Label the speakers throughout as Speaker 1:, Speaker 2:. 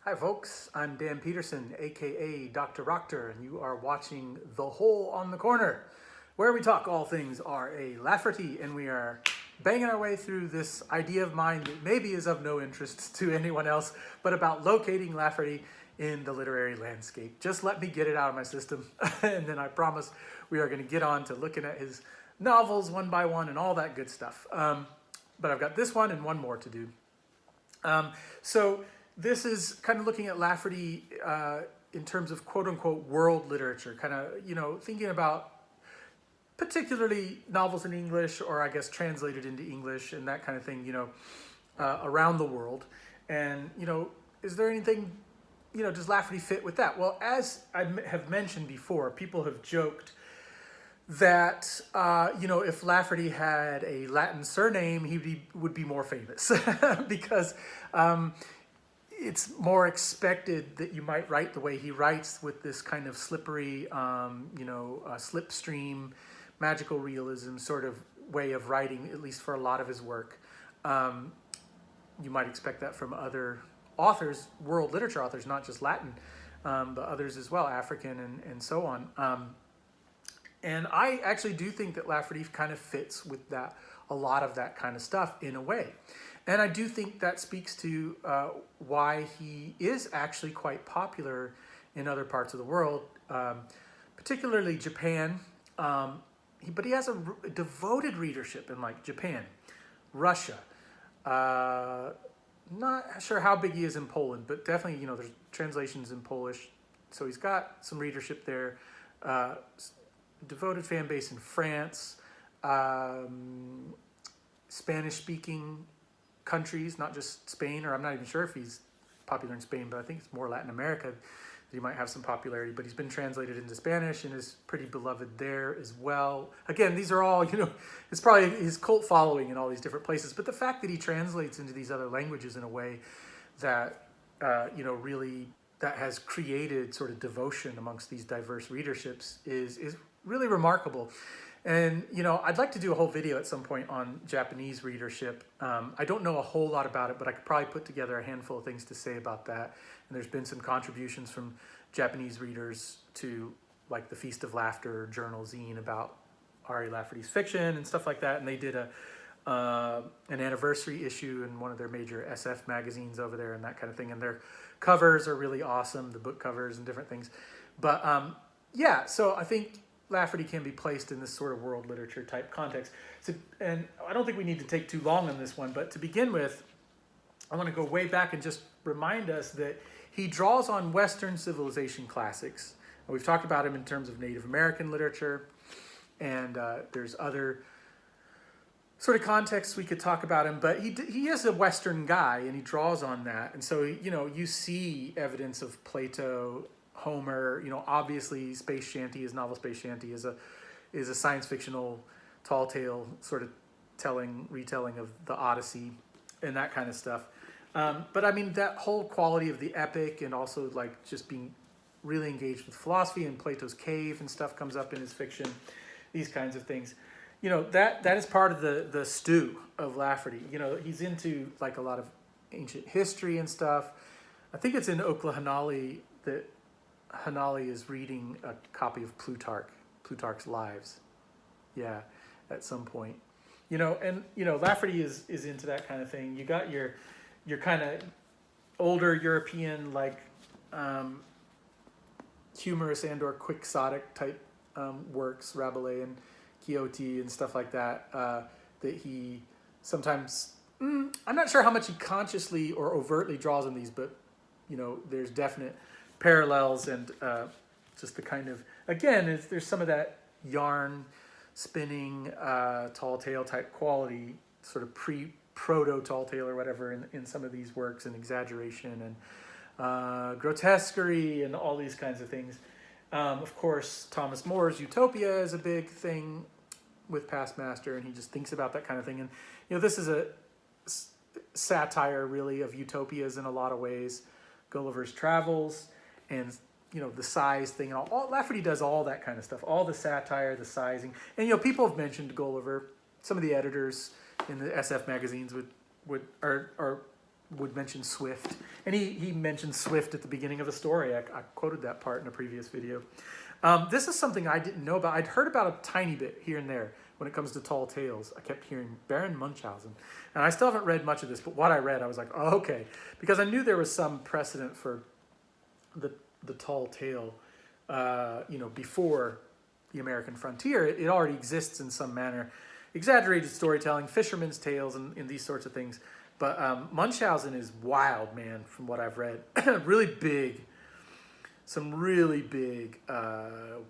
Speaker 1: Hi folks, I'm Dan Peterson, aka Dr. Rockter, and you are watching The Hole on the Corner, where we talk all things R.A. Lafferty, and we are banging our way through this idea of mine that maybe is of no interest to anyone else, but about locating Lafferty in the literary landscape. Just let me get it out of my system, and then I promise we are going to get on to looking at his novels one by one and all that good stuff. But I've got this one and one more to do. So this is kind of looking at Lafferty in terms of quote-unquote world literature, kind of, thinking about particularly novels in English, or I guess translated into English and that kind of thing, around the world. And, is there anything, does Lafferty fit with that? Well, as I have mentioned before, people have joked that, if Lafferty had a Latin surname, he would be more famous because it's more expected that you might write the way he writes, with this kind of slippery, slipstream, magical realism sort of way of writing, at least for a lot of his work. You might expect that from other authors, world literature authors, not just Latin, but others as well, African and so on. And I actually do think that Lafferty kind of fits with that, a lot of that kind of stuff in a way. And I do think that speaks to why he is actually quite popular in other parts of the world, particularly Japan. But he has a devoted readership in like Japan, Russia. Not sure how big he is in Poland, but definitely, there's translations in Polish. So he's got some readership there. Devoted fan base in France, Spanish-speaking countries, not just Spain, or I'm not even sure if he's popular in Spain, but I think it's more Latin America that he might have some popularity. But he's been translated into Spanish and is pretty beloved there as well. Again, these are all, it's probably his cult following in all these different places. But the fact that he translates into these other languages in a way that, really, that has created sort of devotion amongst these diverse readerships is really remarkable. And, I'd like to do a whole video at some point on Japanese readership. I don't know a whole lot about it, but I could probably put together a handful of things to say about that. And there's been some contributions from Japanese readers to, like, the Feast of Laughter journal zine about R.A. Lafferty's fiction and stuff like that. And they did an anniversary issue in one of their major SF magazines over there and that kind of thing. And their covers are really awesome, the book covers and different things. But, yeah, so I think Lafferty can be placed in this sort of world literature type context. So, and I don't think we need to take too long on this one, but to begin with, I want to go way back and just remind us that he draws on Western civilization classics. And we've talked about him in terms of Native American literature, and there's other sort of contexts we could talk about him, but he is a Western guy, and he draws on that. And so, you see evidence of Plato, Homer, obviously Space Shanty, his novel Space Shanty is a science fictional tall tale sort of retelling of the Odyssey and that kind of stuff. But I mean, that whole quality of the epic, and also like just being really engaged with philosophy, and Plato's cave and stuff comes up in his fiction, these kinds of things. That is part of the stew of Lafferty. He's into like a lot of ancient history and stuff. I think it's in Oklahanali that Hanali is reading a copy of Plutarch's Lives. Yeah, at some point. Lafferty is into that kind of thing. You got your kind of older European, like, humorous and or quixotic type works, Rabelais and T.H.O.T and stuff like that, that he sometimes, I'm not sure how much he consciously or overtly draws on these, but, there's definite parallels, and just the kind of, again, there's some of that yarn spinning, tall tale type quality, sort of proto tall tale or whatever in some of these works, and exaggeration and grotesquerie and all these kinds of things. Of course, Thomas More's Utopia is a big thing with Past Master, and he just thinks about that kind of thing. And this is a satire really of utopias in a lot of ways. Gulliver's Travels, and the size thing, and all Lafferty does all that kind of stuff, all the satire, the sizing. And people have mentioned Gulliver. Some of the editors in the SF magazines would or would mention Swift. And he mentioned Swift at the beginning of a story. I quoted that part in a previous video. This is something I didn't know about. I'd heard about a tiny bit here and there when it comes to tall tales. I kept hearing Baron Munchausen. And I still haven't read much of this, but what I read, I was like, oh, okay. Because I knew there was some precedent for the tall tale, before the American frontier. It already exists in some manner. Exaggerated storytelling, fishermen's tales, and these sorts of things. But Munchausen is wild, man, from what I've read. Really big. Some really big,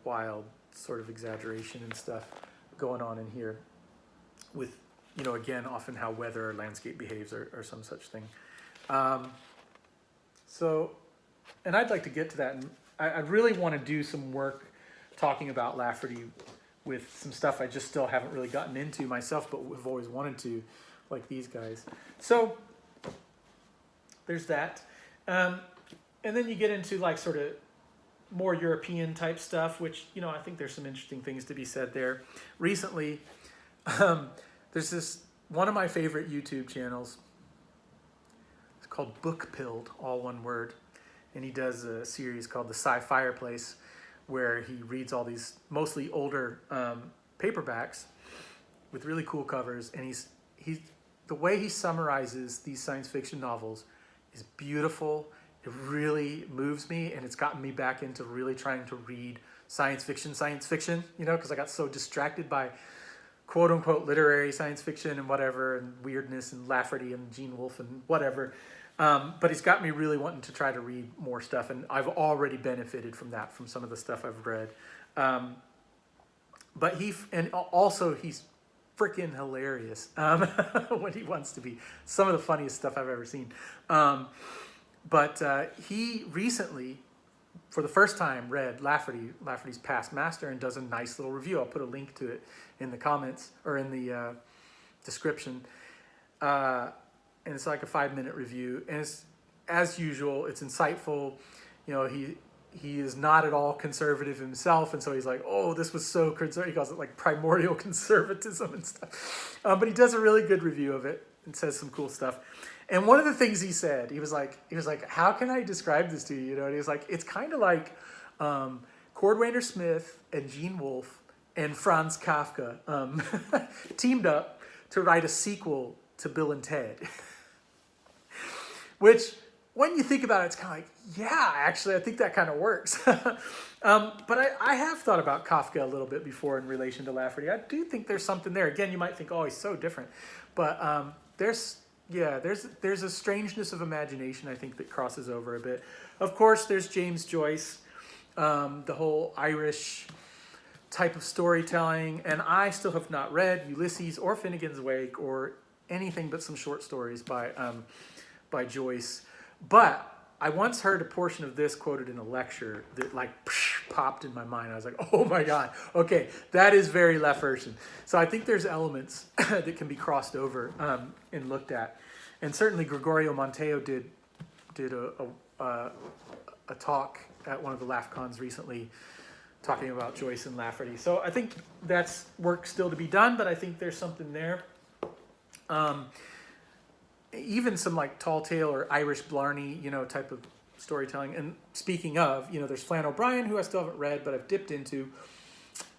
Speaker 1: wild sort of exaggeration and stuff going on in here with, again, often how weather or landscape behaves or some such thing. And I'd like to get to that. And I really want to do some work talking about Lafferty with some stuff I just still haven't really gotten into myself, but have always wanted to, like these guys. So there's that. And then you get into like sort of more European type stuff, which, I think there's some interesting things to be said there. Recently, there's this, one of my favorite YouTube channels. It's called Book Pilled, all one word. And he does a series called The Sci-Fireplace, where he reads all these mostly older paperbacks with really cool covers. And he's the way he summarizes these science fiction novels is beautiful. It really moves me, and it's gotten me back into really trying to read science fiction, because I got so distracted by quote unquote literary science fiction and whatever, and weirdness and Lafferty and Gene Wolfe and whatever. But he's got me really wanting to try to read more stuff, and I've already benefited from that, from some of the stuff I've read. But he's freaking hilarious when he wants to be. Some of the funniest stuff I've ever seen. But he recently, for the first time, read Lafferty's Past Master, and does a nice little review. I'll put a link to it in the comments or in the description. And it's like a 5-minute review, and it's, as usual, it's insightful. He is not at all conservative himself, and so he's like, oh, this was so conservative. He calls it like primordial conservatism and stuff. But he does a really good review of it and says some cool stuff. And one of the things he said, he was like, how can I describe this to you? And he was like, it's kind of like Cordwainer Smith and Gene Wolfe and Franz Kafka teamed up to write a sequel to Bill and Ted. Which, when you think about it, it's kind of like, yeah, actually, I think that kind of works. But I have thought about Kafka a little bit before in relation to Lafferty. I do think there's something there. Again, you might think, oh, he's so different. But there's a strangeness of imagination, I think, that crosses over a bit. Of course, there's James Joyce, the whole Irish type of storytelling. And I still have not read Ulysses or Finnegan's Wake or anything but some short stories by Joyce. But I once heard a portion of this quoted in a lecture that popped in my mind. I was like, oh my God, okay, that is very Laffertian. So I think there's elements that can be crossed over and looked at. And certainly Gregorio Montejo did a talk at one of the LAFCONs recently talking about Joyce and Lafferty. So I think that's work still to be done, but I think there's something there. Even some like tall tale or Irish Blarney, type of storytelling. And speaking of, there's Flann O'Brien, who I still haven't read, but I've dipped into,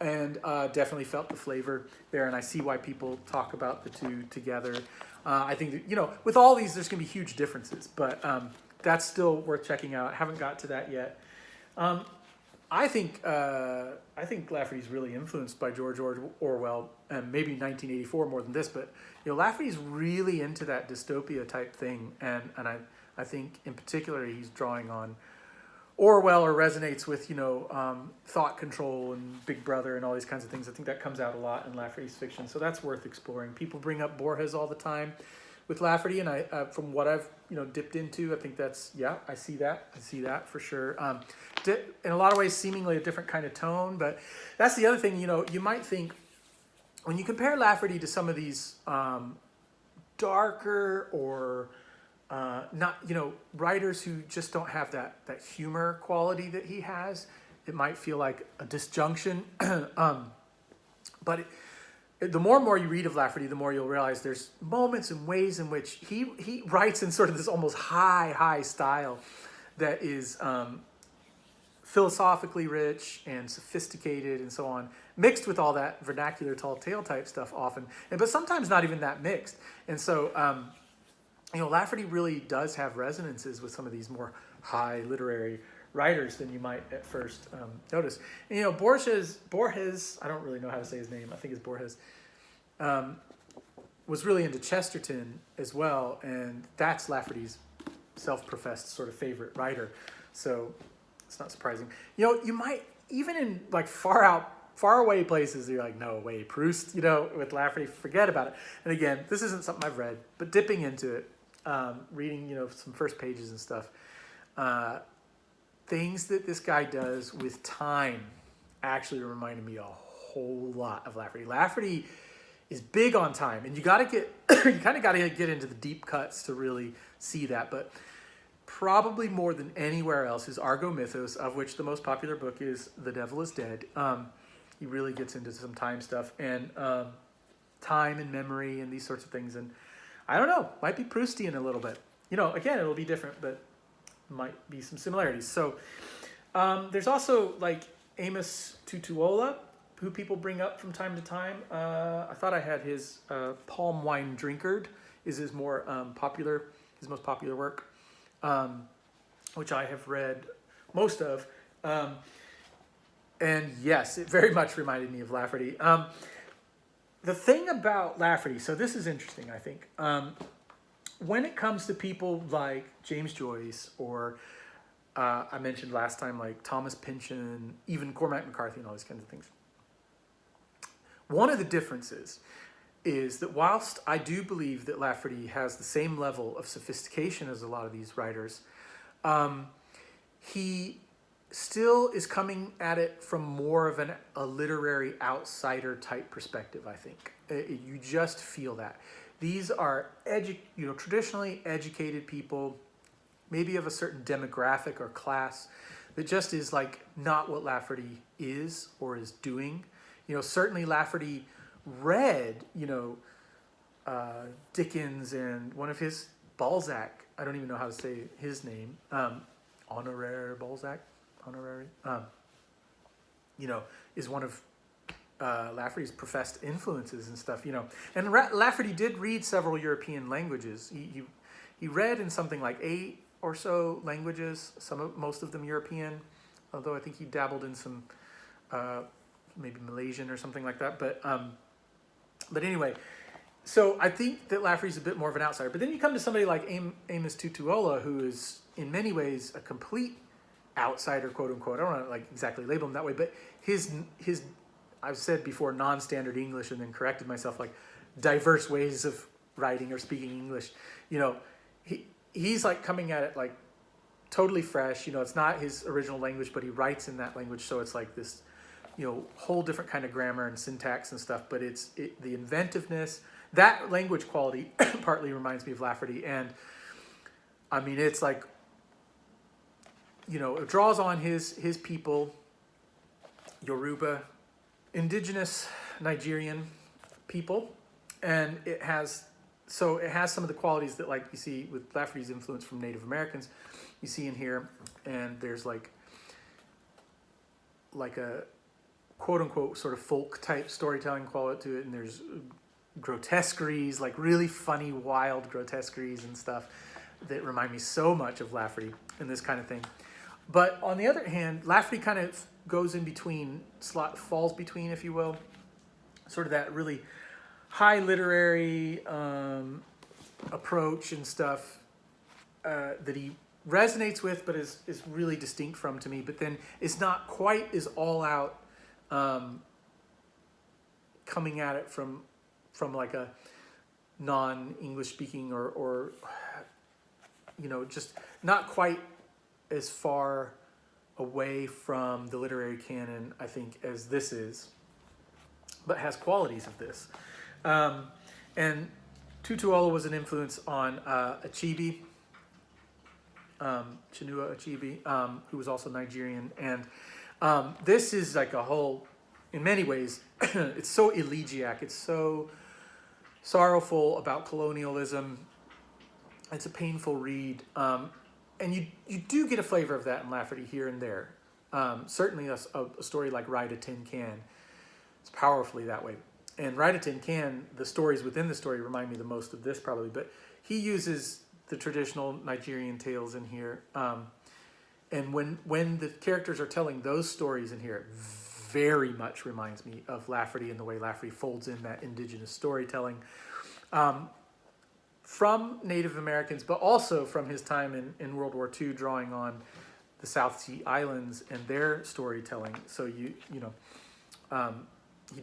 Speaker 1: and definitely felt the flavor there. And I see why people talk about the two together. I think that, with all these, there's going to be huge differences, but that's still worth checking out. I haven't got to that yet. I think Lafferty's really influenced by George Orwell, and maybe 1984 more than this, but Lafferty's really into that dystopia type thing, and I think in particular he's drawing on Orwell, or resonates with thought control and Big Brother and all these kinds of things. I think that comes out a lot in Lafferty's fiction, so that's worth exploring. People bring up Borges all the time with Lafferty, and I from what I've dipped into, I think that's, I see that for sure. In a lot of ways, seemingly a different kind of tone, but that's the other thing. You might think when you compare Lafferty to some of these darker or not writers who just don't have that humor quality that he has, it might feel like a disjunction. But the more and more you read of Lafferty, the more you'll realize there's moments and ways in which he writes in sort of this almost high style that is philosophically rich and sophisticated and so on, mixed with all that vernacular tall tale type stuff often, but sometimes not even that mixed. And so, Lafferty really does have resonances with some of these more high literary writers than you might at first notice. And, Borges, I don't really know how to say his name, I think it's Borges, was really into Chesterton as well, and that's Lafferty's self-professed sort of favorite writer. So it's not surprising. You might, even in like far away places, you're like, no way, Proust, with Lafferty, forget about it. And again, this isn't something I've read, but dipping into it, reading, some first pages and stuff, things that this guy does with time actually reminded me a whole lot of Lafferty. Lafferty is big on time, and you kind of got to get into the deep cuts to really see that. But probably more than anywhere else, his Argo Mythos, of which the most popular book is The Devil is Dead. He really gets into some time stuff and time and memory and these sorts of things. And I don't know, might be Proustian a little bit. Again, it'll be different, but might be some similarities. So there's also like Amos Tutuola, who people bring up from time to time. I thought I had his Palm Wine Drinkard is his most popular work, which I have read most of. And yes, it very much reminded me of Lafferty. The thing about Lafferty, so this is interesting, I think. When it comes to people like James Joyce or I mentioned last time, like Thomas Pynchon, even Cormac McCarthy and all these kinds of things. One of the differences is that whilst I do believe that Lafferty has the same level of sophistication as a lot of these writers, he still is coming at it from more of a literary outsider type perspective, I think. You just feel that. These are traditionally educated people, maybe of a certain demographic or class, that just is like not what Lafferty is or is doing. Certainly Lafferty read, Dickens and one of his Balzac, I don't even know how to say his name, Honoré Balzac, is one of Lafferty's professed influences and stuff, And Lafferty did read several European languages. He read in something like 8 or so languages, most of them European, although I think he dabbled in some maybe Malaysian or something like that. But anyway, so I think that Lafferty's a bit more of an outsider. But then you come to somebody like Amos Tutuola, who is in many ways a complete outsider, quote unquote. I don't want to like exactly label him that way, but his I've said before non-standard English and then corrected myself, like diverse ways of writing or speaking English. He's like coming at it like totally fresh. It's not his original language, but he writes in that language, so it's like this whole different kind of grammar and syntax and stuff, but the inventiveness, that language quality partly reminds me of Lafferty. And I mean, it's like, it draws on his people, Yoruba, indigenous Nigerian people, and it has some of the qualities that like you see with Lafferty's influence from Native Americans, you see in here, and there's like a quote unquote sort of folk type storytelling quality to it, and there's grotesqueries, like really funny, wild grotesqueries and stuff that remind me so much of Lafferty and this kind of thing. But on the other hand, Lafferty kind of goes in between, falls between, if you will, sort of that really high literary approach and stuff that he resonates with, but is really distinct from to me. But then it's not quite as all out coming at it from like a non-English speaking or just not quite as far away from the literary canon, I think, as this is, but has qualities of this. And Tutuola was an influence on Achebe, Chinua Achebe, who was also Nigerian. And this is like a whole in many ways, it's so elegiac. It's so sorrowful about colonialism. It's a painful read. And you do get a flavor of that in Lafferty here and there. Certainly a story like Ride a Tin Can, it's powerfully that way. And Ride a Tin Can, the stories within the story remind me the most of this probably, but he uses the traditional Nigerian tales in here. And when the characters are telling those stories in here, it very much reminds me of Lafferty and the way Lafferty folds in that indigenous storytelling from Native Americans, but also from his time in World War II, drawing on the South Sea Islands and their storytelling. So he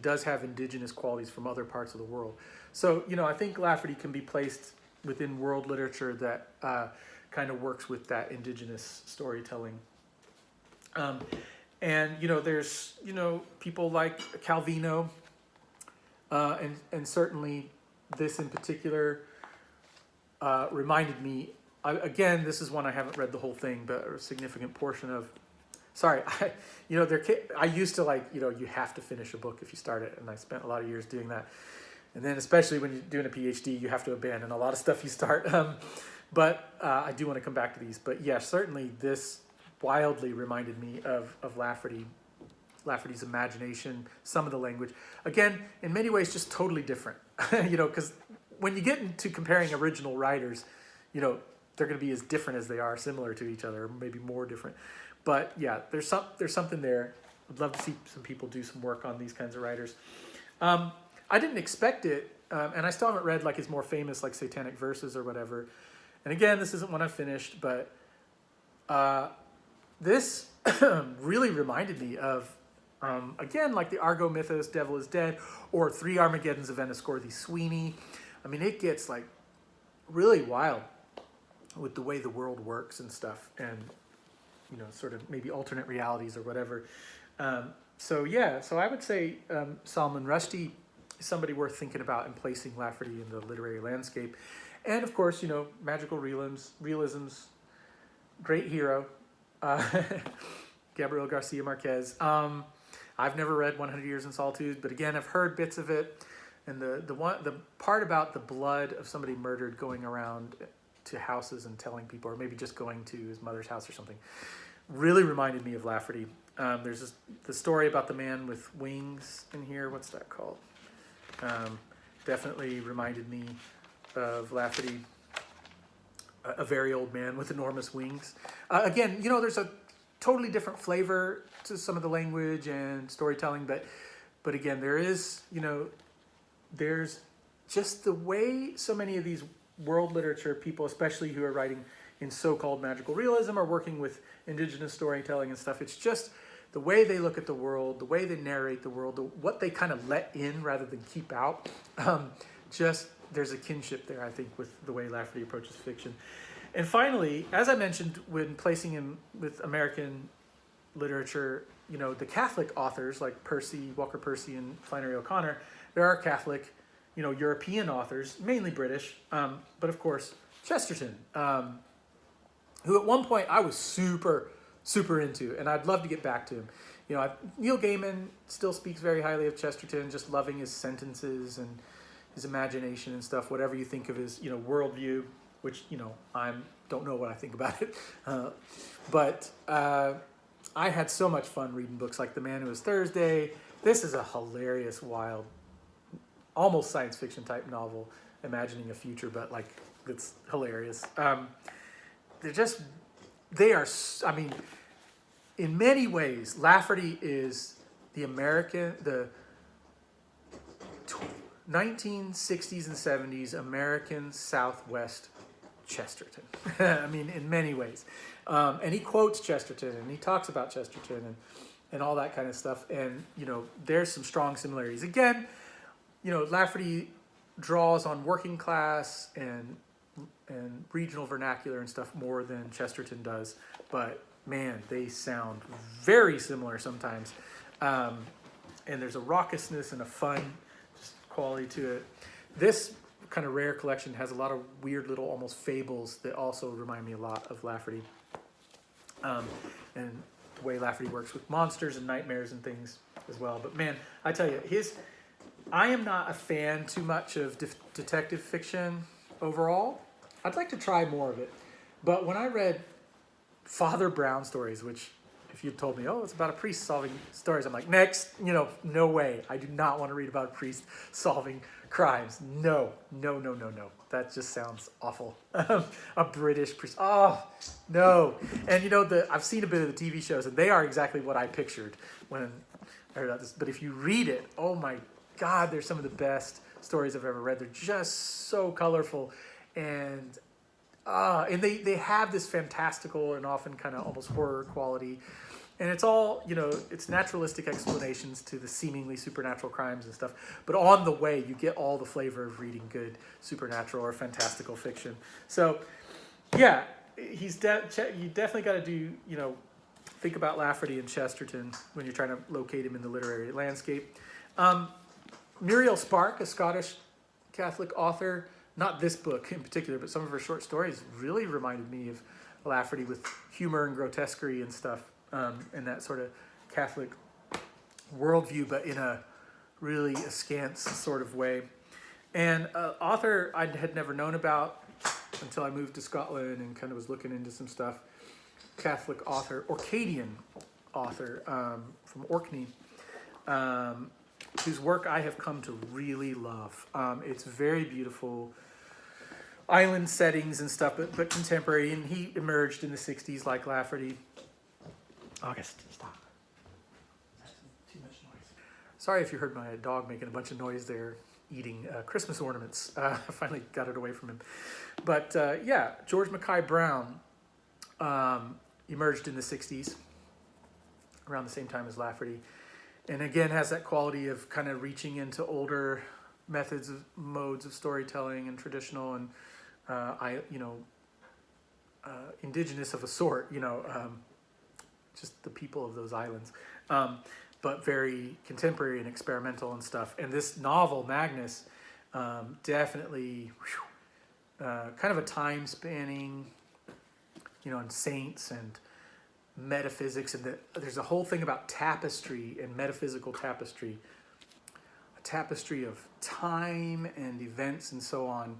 Speaker 1: does have indigenous qualities from other parts of the world. So I think Lafferty can be placed within world literature that kind of works with that indigenous storytelling. And there's people like Calvino, and certainly this in particular reminded me. Again, this is one I haven't read the whole thing, but a significant portion of. Sorry, I used to you have to finish a book if you start it, and I spent a lot of years doing that. And then especially when you're doing a PhD, you have to abandon a lot of stuff you start. But I do want to come back to these. But yeah, certainly this wildly reminded me of Lafferty's imagination, some of the language. Again, in many ways, just totally different. Because when you get into comparing original writers, they're going to be as different as they are similar to each other, or maybe more different. But yeah, there's something there. I'd love to see some people do some work on these kinds of writers. I didn't expect it, and I still haven't read his more famous Satanic Verses or whatever. And again, this isn't one I finished, but this really reminded me of, again, the Argo mythos, Devil is Dead, or Three Armageddons of Enniscorthy Sweeney. I mean, it gets really wild with the way the world works and stuff, and sort of maybe alternate realities or whatever. So I would say Salman Rushdie is somebody worth thinking about and placing Lafferty in the literary landscape. And of course, magical realisms, great hero, Gabriel Garcia Marquez. I've never read 100 Years in Solitude, but again, I've heard bits of it. And the part about the blood of somebody murdered going around to houses and telling people, or maybe just going to his mother's house or something, really reminded me of Lafferty. There's the story about the man with wings in here. What's that called? Definitely reminded me of Lafferty, a very old man with enormous wings. Again, there's a totally different flavor to some of the language and storytelling, but again, there is, there's just the way so many of these world literature people, especially who are writing in so-called magical realism or working with indigenous storytelling and stuff, it's just the way they look at the world, the way they narrate the world, what they kind of let in rather than keep out. There's a kinship there, I think, with the way Lafferty approaches fiction. And finally, as I mentioned, when placing him with American literature, the Catholic authors like Walker Percy and Flannery O'Connor, there are Catholic, European authors, mainly British, but of course, Chesterton, who at one point I was super, super into, and I'd love to get back to him. Neil Gaiman still speaks very highly of Chesterton, just loving his sentences and his imagination and stuff, whatever you think of his, worldview, which, I don't know what I think about it. But I had so much fun reading books like The Man Who Was Thursday. This is a hilarious, wild, almost science fiction type novel, imagining a future, but it's hilarious. In many ways, Lafferty is the 1960s and 70s American Southwest Chesterton. In many ways. And he quotes Chesterton, and he talks about Chesterton and all that kind of stuff. And, there's some strong similarities. Again, Lafferty draws on working class and regional vernacular and stuff more than Chesterton does. But, man, they sound very similar sometimes. And there's a raucousness and a fun quality to it. This kind of rare collection has a lot of weird little almost fables that also remind me a lot of Lafferty. And the way Lafferty works with monsters and nightmares and things as well. But man, I tell you, I am not a fan too much of detective fiction overall. I'd like to try more of it. But when I read Father Brown stories, which if you'd told me, oh, it's about a priest solving stories, I'm like, next, no way. I do not want to read about a priest solving crimes. No. That just sounds awful. A British priest. Oh, no. And I've seen a bit of the TV shows, and they are exactly what I pictured when I heard about this. But if you read it, oh my God, they're some of the best stories I've ever read. They're just so colorful, and they have this fantastical and often kind of almost horror quality. And it's all, it's naturalistic explanations to the seemingly supernatural crimes and stuff. But on the way, you get all the flavor of reading good supernatural or fantastical fiction. So, yeah, you definitely got to do, think about Lafferty and Chesterton when you're trying to locate him in the literary landscape. Muriel Spark, a Scottish Catholic author, not this book in particular, but some of her short stories really reminded me of Lafferty with humor and grotesquerie and stuff, and that sort of Catholic worldview, but in a really askance sort of way. And author I had never known about until I moved to Scotland and kind of was looking into some stuff. Catholic author, Orcadian author from Orkney, whose work I have come to really love. It's very beautiful, island settings and stuff, but contemporary. And he emerged in the 60s like Lafferty. August, stop. That's too much noise. Sorry if you heard my dog making a bunch of noise there, eating Christmas ornaments. I finally got it away from him. But yeah, George Mackay Brown emerged in the 60s, around the same time as Lafferty. And again, has that quality of kind of reaching into older modes of storytelling and traditional and, indigenous of a sort, just the people of those islands, but very contemporary and experimental and stuff. And this novel, Magnus, definitely kind of a time-spanning, and saints and metaphysics, and there's a whole thing about tapestry and metaphysical tapestry, a tapestry of time and events and so on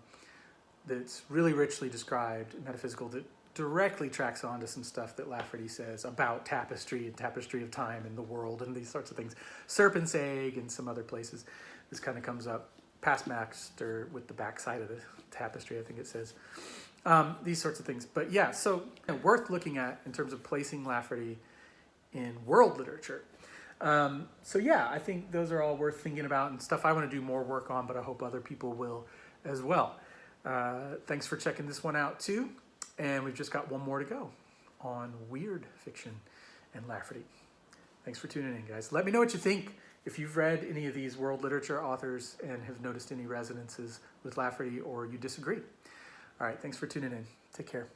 Speaker 1: that's really richly described, metaphysical, that directly tracks on to some stuff that Lafferty says about tapestry and tapestry of time and the world and these sorts of things. Serpent's Egg and some other places, this kind of comes up. Past master with the backside of the tapestry, I think it says. These sorts of things. But yeah, so worth looking at in terms of placing Lafferty in world literature. So yeah, I think those are all worth thinking about and stuff I want to do more work on, but I hope other people will as well. Thanks for checking this one out too. And we've just got one more to go on weird fiction and Lafferty. Thanks for tuning in, guys. Let me know what you think. If you've read any of these world literature authors and have noticed any resonances with Lafferty or you disagree. All right, thanks for tuning in. Take care.